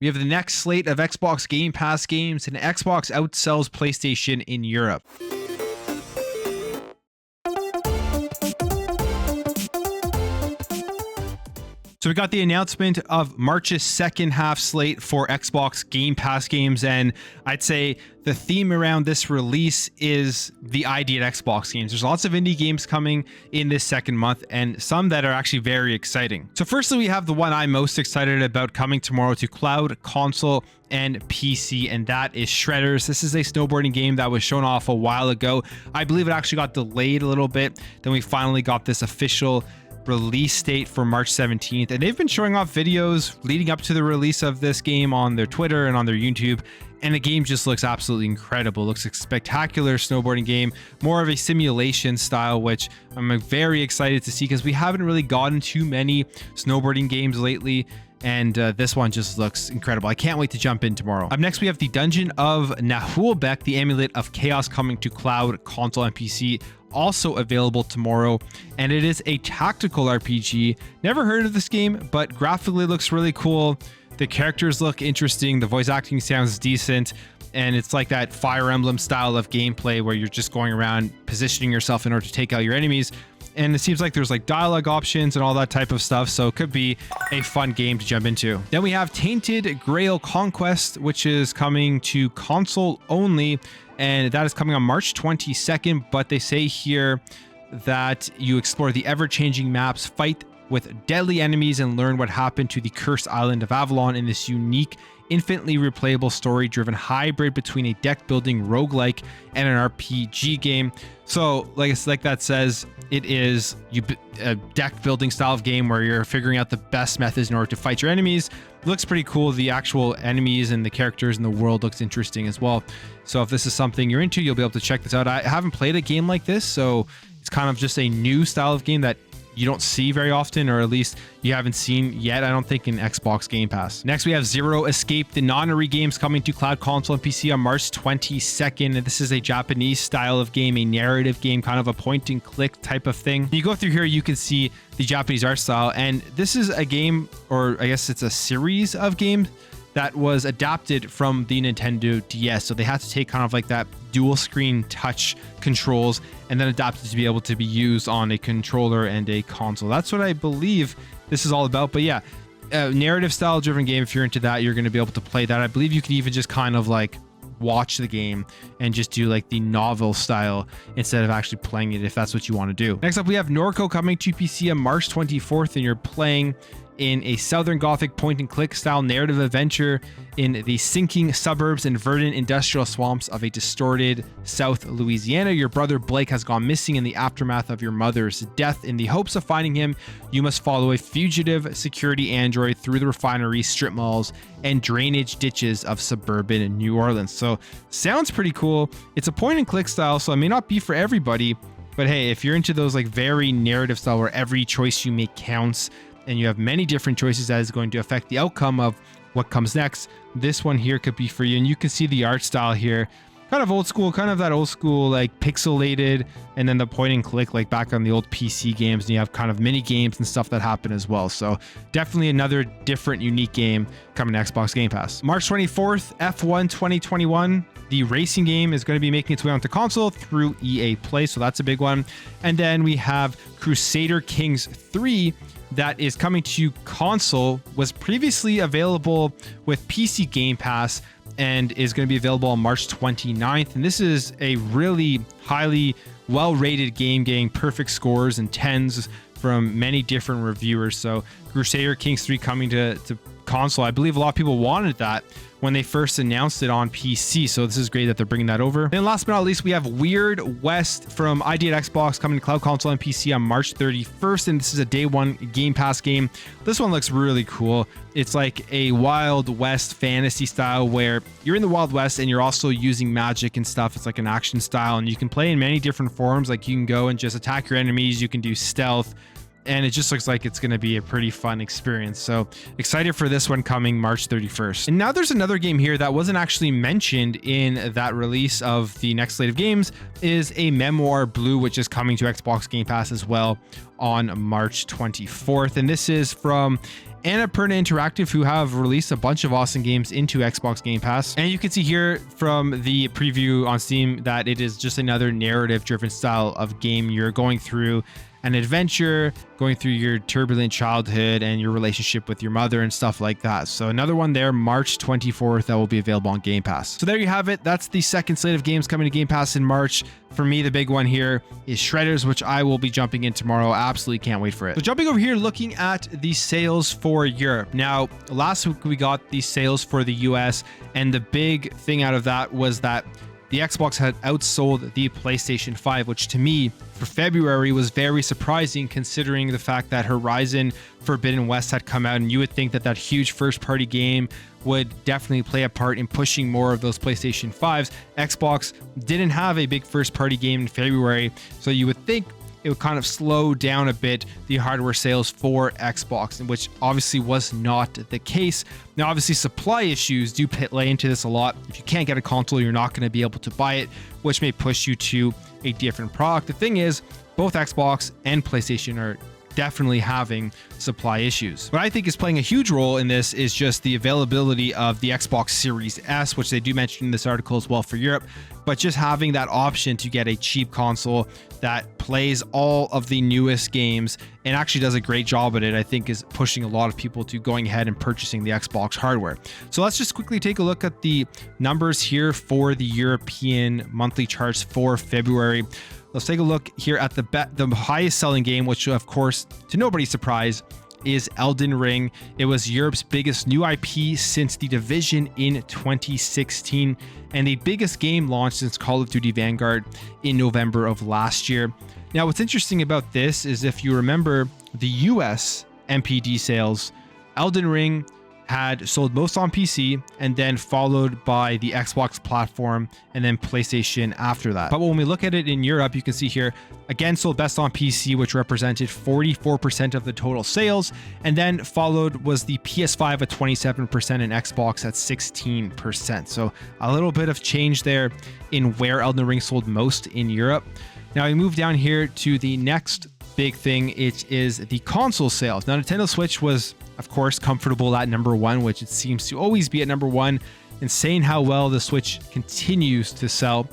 We have the next slate of Xbox Game Pass games, and Xbox outsells PlayStation in Europe. So we got the announcement of March's second half slate for Xbox Game Pass games, and I'd say the theme around this release is the idea at Xbox games. There's lots of indie games coming in this second month, and some that are actually very exciting. So firstly, we have the one I'm most excited about coming tomorrow to cloud, console, and PC, and that is Shredders. This is a snowboarding game that was shown off a while ago. I believe it actually got delayed a little bit. Then we finally got this official release date for March 17th, and they've been showing off videos leading up to the release of this game on their Twitter and on their YouTube, and the game just looks absolutely incredible. It looks like a spectacular snowboarding game, more of a simulation style, which I'm very excited to see because we haven't really gotten too many snowboarding games lately, and this one just looks incredible. I can't wait to jump in tomorrow. Up next, we have the Dungeon of Nahulbeck, the Amulet of Chaos, coming to cloud, console, and PC, also available tomorrow, and it is a tactical RPG. Never heard of this game, but graphically looks really cool. The characters look interesting, the voice acting sounds decent, and it's like that Fire Emblem style of gameplay where you're just going around positioning yourself in order to take out your enemies. And it seems like there's like dialogue options and all that type of stuff, so it could be a fun game to jump into. Then we have Tainted Grail Conquest, which is coming to console only, and that is coming on March 22nd, but they say here that you explore the ever-changing maps, fight with deadly enemies, and learn what happened to the cursed island of Avalon in this unique, infinitely replayable story-driven hybrid between a deck-building roguelike and an RPG game. So, like that says, it is a deck-building style of game where you're figuring out the best methods in order to fight your enemies. It looks pretty cool. The actual enemies and the characters in the world looks interesting as well. So if this is something you're into, you'll be able to check this out. I haven't played a game like this, so it's kind of just a new style of game that you don't see very often, or at least you haven't seen yet, I don't think, in Xbox Game Pass. Next, we have Zero Escape, the Nonary games, coming to cloud, console, and PC on March 22nd. And this is a Japanese style of game, a narrative game, kind of a point and click type of thing. When you go through here, you can see the Japanese art style, and this is a game, or I guess it's a series of games that was adapted from the Nintendo DS. So they had to take kind of like that dual screen touch controls and then adapt it to be able to be used on a controller and a console. That's what I believe this is all about. But yeah, narrative style driven game. If you're into that, you're going to be able to play that. I believe you can even just kind of like watch the game and just do like the novel style instead of actually playing it, if that's what you want to do. Next up, we have Norco coming to PC on March 24th, and you're playing in a Southern Gothic point-and-click style narrative adventure in the sinking suburbs and verdant industrial swamps of a distorted South Louisiana. Your brother Blake has gone missing in the aftermath of your mother's death. In the hopes of finding him, you must follow a fugitive security android through the refinery, strip malls, and drainage ditches of suburban New Orleans. So, sounds pretty cool. It's a point-and-click style, so it may not be for everybody, but hey, if you're into those like very narrative style where every choice you make counts, and you have many different choices that is going to affect the outcome of what comes next, this one here could be for you. And you can see the art style here, kind of old school, kind of that old school like pixelated, and then the point and click like back on the old PC games, and you have kind of mini games and stuff that happen as well. So definitely another different unique game coming to Xbox Game Pass. March 24th, F1 2021, the racing game, is going to be making its way onto console through EA Play, so that's a big one. And then we have Crusader Kings 3 that is coming to console, was previously available with PC Game Pass, and is going to be available on March 29th. And this is a really highly well-rated game, getting perfect scores and 10s from many different reviewers. So Crusader Kings 3 coming to console. I believe a lot of people wanted that when they first announced it on PC, so this is great that they're bringing that over. And last but not least, we have Weird West from ID at Xbox coming to cloud, console, and PC on March 31st, and this is a day one Game Pass game. This one looks really cool. It's like a Wild West fantasy style where you're in the Wild West and you're also using magic and stuff. It's like an action style, and you can play in many different forms. Like you can go and just attack your enemies, you can do stealth, and it just looks like it's going to be a pretty fun experience. So excited for this one coming March 31st. And now there's another game here that wasn't actually mentioned in that release of the next slate of games, is a Memoir Blue, which is coming to Xbox Game Pass as well on March 24th. And this is from Annapurna Interactive, who have released a bunch of awesome games into Xbox Game Pass. And you can see here from the preview on Steam that it is just another narrative-driven style of game. You're going through an adventure, going through your turbulent childhood and your relationship with your mother and stuff like that. So another one there, March 24th, that will be available on Game Pass. So there you have it. That's the second slate of games coming to Game Pass in March. For me, the big one here is Shredders, which I will be jumping in tomorrow. Absolutely can't wait for it. So jumping over here, looking at the sales for Europe. Now, last week we got the sales for the US, and the big thing out of that was that the Xbox had outsold the PlayStation 5, which to me, for February, was very surprising considering the fact that Horizon Forbidden West had come out, and you would think that that huge first-party game would definitely play a part in pushing more of those PlayStation 5s. Xbox didn't have a big first-party game in February, so you would think it would kind of slow down a bit the hardware sales for Xbox, which obviously was not the case. Now, obviously, supply issues do play into this a lot. If you can't get a console, you're not going to be able to buy it, which may push you to a different product. The thing is, both Xbox and PlayStation are definitely having supply issues. What I think is playing a huge role in this is just the availability of the Xbox Series S, which they do mention in this article as well for Europe, but just having that option to get a cheap console that plays all of the newest games and actually does a great job at it, I think is pushing a lot of people to going ahead and purchasing the Xbox hardware. So let's just quickly take a look at the numbers here for the European monthly charts for February. Let's take a look here at the highest selling game, which of course, to nobody's surprise, is Elden Ring. It was Europe's biggest new IP since The Division in 2016, and the biggest game launched since Call of Duty Vanguard in November of last year. Now, what's interesting about this is if you remember the US MPD sales, Elden Ring had sold most on PC and then followed by the Xbox platform and then PlayStation after that. But when we look at it in Europe, you can see here, again, sold best on PC, which represented 44% of the total sales. And then followed was the PS5 at 27% and Xbox at 16%. So a little bit of change there in where Elden Ring sold most in Europe. Now we move down here to the next big thing. It is the console sales. Now, Nintendo Switch was, of course, comfortable at number one, which it seems to always be at number one, and saying how well the Switch continues to sell.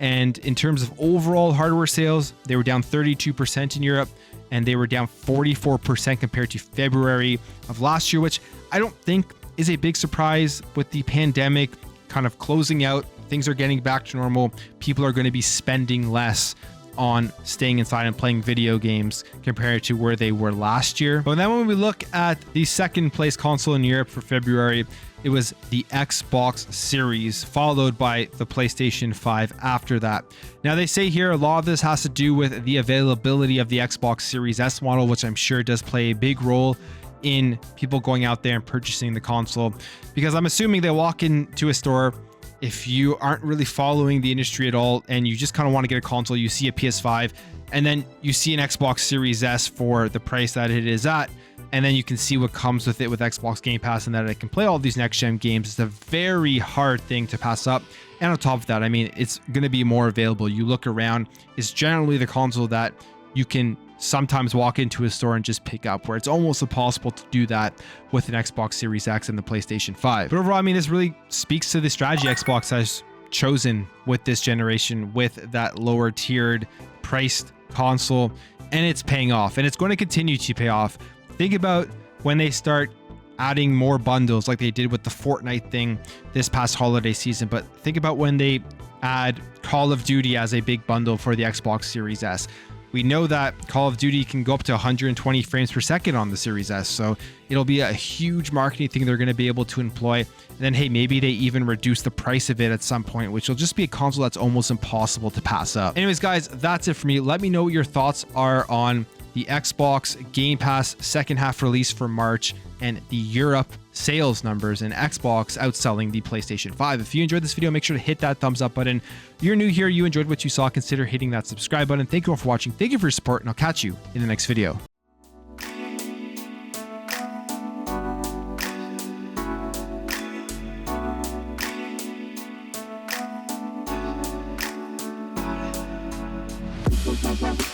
And in terms of overall hardware sales, they were down 32% in Europe, and they were down 44% compared to February of last year, which I don't think is a big surprise with the pandemic kind of closing out. Things are getting back to normal. People are going to be spending less on staying inside and playing video games compared to where they were last year. But then when we look at the second place console in Europe for February, it was the Xbox Series, followed by the PlayStation 5 after that. Now, they say here a lot of this has to do with the availability of the Xbox Series S model, which I'm sure does play a big role in people going out there and purchasing the console, because I'm assuming they walk into a store. If you aren't really following the industry at all and you just kind of want to get a console, you see a PS5 and then you see an Xbox Series S for the price that it is at, and then you can see what comes with it with Xbox Game Pass and that it can play all these next-gen games. It's a very hard thing to pass up. And on top of that, I mean, it's going to be more available. You look around, it's generally the console that you can sometimes walk into a store and just pick up, where it's almost impossible to do that with an Xbox Series X and the PlayStation 5. But overall, I mean, this really speaks to the strategy Xbox has chosen with this generation, with that lower tiered priced console, and it's paying off, and it's going to continue to pay off. Think about when they start adding more bundles like they did with the Fortnite thing this past holiday season, but think about when they add Call of Duty as a big bundle for the Xbox Series S. We know that Call of Duty can go up to 120 frames per second on the Series S, so it'll be a huge marketing thing they're going to be able to employ. And then, hey, maybe they even reduce the price of it at some point, which will just be a console that's almost impossible to pass up. Anyways, guys, that's it for me. Let me know what your thoughts are on the Xbox Game Pass second half release for March and the Europe sales numbers and Xbox outselling the PlayStation 5. If you enjoyed this video, make sure to hit that thumbs up button. If you're new here, you enjoyed what you saw, consider hitting that subscribe button. Thank you all for watching. Thank you for your support, and I'll catch you in the next video. Bye.